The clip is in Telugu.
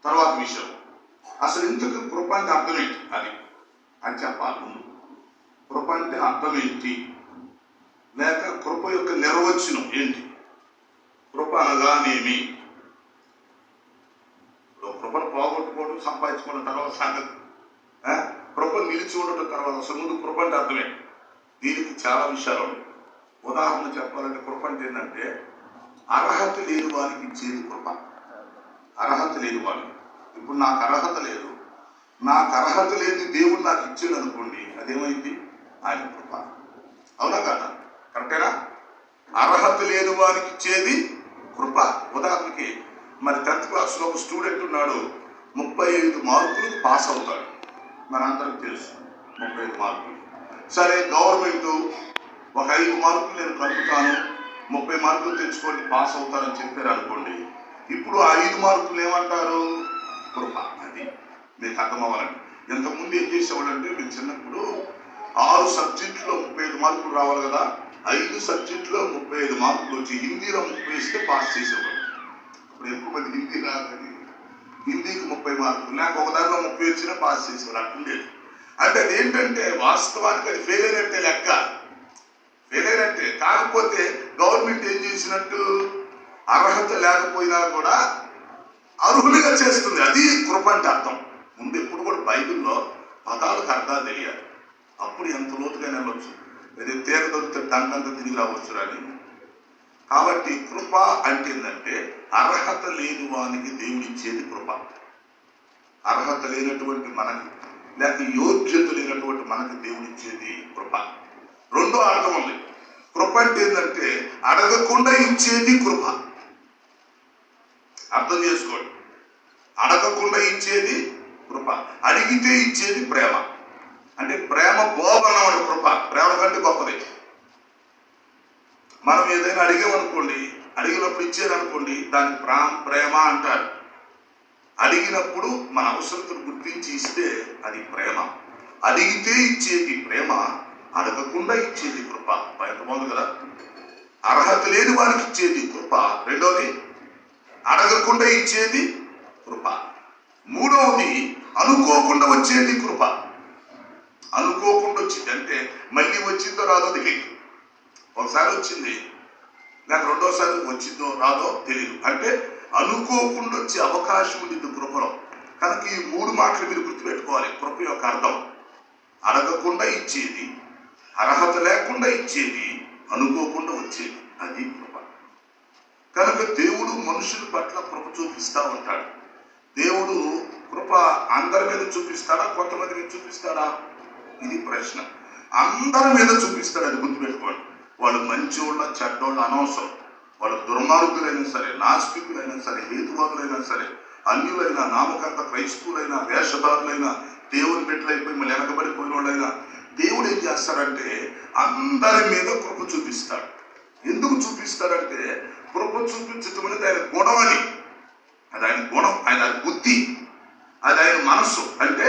తర్వాత విషయం, అసలు ఇంతకు కృప అంటే అర్థం ఏంటి అని చెప్పాలి ముందు. కృప అంటే అర్థం ఏంటి, లేక కృప యొక్క నిర్వచనం ఏంటి? కృప అనగానేమి? కృపను పోగొట్టుకోవడం, సంపాదించుకోవడం తర్వాత సంగతి. కృప నిలిచి ఉండటం తర్వాత అసలు ముందు కృప అంటే అర్థమే. దీనికి చాలా విషయాలు ఉన్నాయి. ఉదాహరణ చెప్పాలంటే కృప అంటే ఏంటంటే అర్హత లేని వారికి ఇచ్చేది కృప. అర్హత లేని వారికి, ఇప్పుడు నాకు అర్హత లేదు, నాకు అర్హత లేని దేవుడు నాకు ఇచ్చాడు అనుకోండి, అదేమైంది? ఆయన కృప. అవునా కదా? కరెక్టేనా? అర్హత లేని వారికి ఇచ్చేది కృప. ఉదాహరణకి మరి 10th క్లాస్లో ఒక స్టూడెంట్ ఉన్నాడు, 35 మార్కులకు పాస్ అవుతాడు. మనందరికి తెలుసు 35 మార్కులు. సరే, గవర్నమెంట్ ఒక 5 మార్కులు నేను కలుపుతాను, 30 మార్కులు తెచ్చుకోండి, పాస్ అవుతారని చెప్పారు అనుకోండి. ఇప్పుడు ఆ 5 మార్కులు ఏమంటారు? కృప. అది మీకు అర్థం అవ్వాలండి. ఇంతకుముందు ఏం చేసేవాళ్ళు అంటే, మీరు చిన్నప్పుడు 6 సబ్జెక్టులో 35 మార్కులు రావాలి కదా, 5 సబ్జెక్టులో 35 మార్కులు వచ్చి హిందీలో 30 ఇస్తే పాస్ చేసేవాళ్ళు. ఇప్పుడు ఎక్కువ మంది హిందీ రాదని హిందీకి 30 మార్కులు, లేక ఒక దాంట్లో 30 వచ్చినా పాస్ చేసేవాళ్ళు. అట్లేదు. అంటే అది ఏంటంటే వాస్తవానికి అది ఫెయిల్ అయినట్టే లెక్క, ఫెయిల్ అయినట్టే. కాకపోతే గవర్నమెంట్ ఏం చేసినట్టు, అర్హత లేకపోయినా కూడా అర్హులుగా చేస్తుంది. అది కృప అంటే అర్థం. ముందు ఎప్పుడు కూడా బైబిల్లో పదాలకు అర్థాలు తెలియాలి, అప్పుడు ఎంత లోతుగా వెళ్ళవచ్చు. అది తీర దొరికితే దండంతా తిరిగి రావచ్చు అని. కాబట్టి కృప అంటే ఏంటంటే అర్హత లేని వానికి దేవుడిచ్చేది కృప. అర్హత లేనటువంటి మనకి, లేక యోగ్యత లేనటువంటి మనకి దేవుడిచ్చేది కృప. రెండో అర్థం ఉంది. కృప అంటే ఏంటంటే అడగకుండా ఇచ్చేది కృప. అర్థం చేసుకోండి, అడగకుండా ఇచ్చేది కృప, అడిగితే ఇచ్చేది ప్రేమ. అంటే ప్రేమ గోపన్నమాట కృప, ప్రేమ కంటే గొప్పది. మనం ఏదైనా అడిగామనుకోండి, అడిగినప్పుడు ఇచ్చేదనుకోండి, దాన్ని ప్రేమ అంటారు. అడిగినప్పుడు మన అవసరతను గుర్తించి ఇస్తే అది ప్రేమ. అడిగితే ఇచ్చేది ప్రేమ, అడగకుండా ఇచ్చేది కృప. ఎంత బాగుంది కదా? అర్హత లేని వారికి ఇచ్చేది కృప. రెండవది అడగకుండా ఇచ్చేది కృప. మూడవది అనుకోకుండా వచ్చేది కృప. అనుకోకుండా వచ్చింది అంటే మళ్ళీ వచ్చిందో రాదో తెలియదు. ఒకసారి వచ్చింది, లేక రెండోసారి వచ్చిందో రాదో తెలియదు. అంటే అనుకోకుండా వచ్చే అవకాశం ఉంది కృపలో. కనుక ఈ 3 మాటలు మీరు గుర్తుపెట్టుకోవాలి. కృప యొక్క అర్థం అడగకుండా ఇచ్చేది, అర్హత లేకుండా ఇచ్చేది, అనుకోకుండా వచ్చేది, అది కృప. కనుక దేవుడు మనుషుల పట్ల కృప చూపిస్తూ ఉంటాడు. దేవుడు కృప అందరి మీద చూపిస్తాడా, కొంతమంది మీద చూపిస్తాడా? ఇది ప్రశ్న. అందరి మీద చూపిస్తాడు, అది గుర్తుపెట్టుకోండి. వాళ్ళు మంచోళ్ళ చెడ్డోళ్ళ అనవసరం. వాళ్ళు దుర్మార్గులైనా సరే, నాస్తికులైనా సరే, హేతువాదులైనా సరే, అన్యులైనా, నామకర్త క్రైస్తవులైనా, వేషధారులైనా, దేవుని బిడ్డలైపోయి మళ్ళీ వెనకబడిపోయిన వాళ్ళైనా, దేవుడు ఏం చేస్తాడంటే అందరి మీద కృప చూపిస్తాడు. ఎందుకు చూపిస్తాడంటే కృప చూపించటం అనేది ఆయన గుణం. అది ఆయన గుణం, ఆయన బుద్ధి, అది ఆయన మనస్సు. అంటే